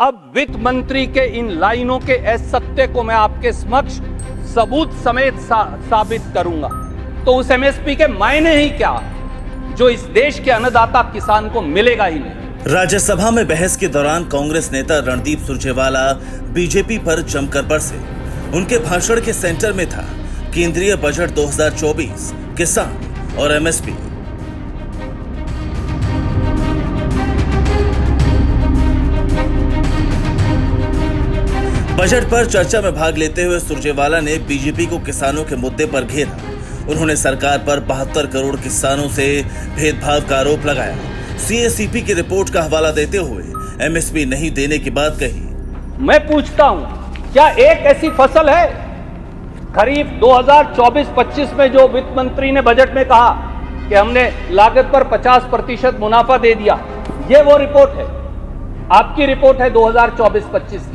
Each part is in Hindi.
अब वित्त मंत्री के इन लाइनों के असत्य को मैं आपके समक्ष सबूत समेत साबित करूंगा। तो उस एमएसपी के मायने ही क्या जो इस देश के अन्नदाता किसान को मिलेगा ही नहीं। राज्यसभा में बहस के दौरान कांग्रेस नेता रणदीप सुरजेवाला बीजेपी पर जमकर बरसे। उनके भाषण के सेंटर में था केंद्रीय बजट 2024, किसान और एमएसपी। बजट पर चर्चा में भाग लेते हुए सुरजेवाला ने बीजेपी को किसानों के मुद्दे पर घेरा। उन्होंने सरकार पर 72 करोड़ किसानों से भेदभाव का आरोप लगाया। सीएसीपी की रिपोर्ट का हवाला देते हुए एमएसपी नहीं देने की बात कही। मैं पूछता हूं, क्या एक ऐसी फसल है खरीफ 2024-25 में जो वित्त मंत्री ने बजट में कहा कि हमने लागत पर 50% मुनाफा दे दिया? ये वो रिपोर्ट है, आपकी रिपोर्ट है 2024-25 की।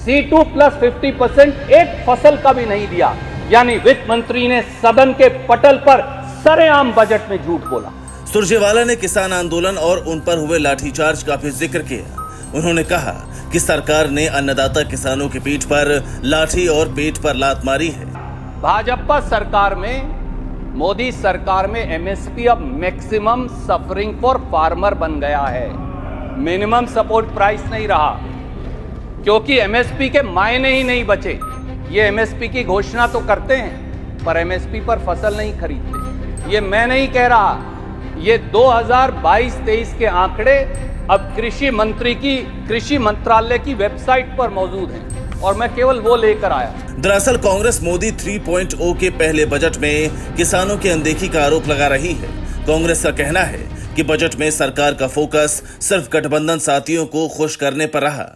C2 प्लस 50% एक फसल का भी नहीं दिया, यानी वित्त मंत्री ने सदन के पटल पर सरेआम बजट में झूठ बोला। सुरजेवाला ने किसान आंदोलन और उन पर हुए लाठीचार्ज का भी जिक्र किया। उन्होंने कहा कि सरकार ने अन्नदाता किसानों की पीठ पर लाठी और पेट पर लात मारी है। भाजपा सरकार में, मोदी सरकार में एमएसपी अब मैक्सिमम सफरिंग फॉर फार्मर बन गया है, मिनिमम सपोर्ट प्राइस नहीं रहा, क्योंकि एमएसपी के मायने ही नहीं बचे। ये एमएसपी की घोषणा तो करते हैं पर एमएसपी पर फसल नहीं खरीदते। ये मैं नहीं कह रहा, ये 2022-23 के आंकड़े अब कृषि मंत्रालय की वेबसाइट पर मौजूद हैं और मैं केवल वो लेकर आया। दरअसल कांग्रेस मोदी 3.0 के पहले बजट में किसानों की अनदेखी का आरोप लगा रही है। कांग्रेस का कहना है कि बजट में सरकार का फोकस सिर्फ गठबंधन साथियों को खुश करने पर रहा।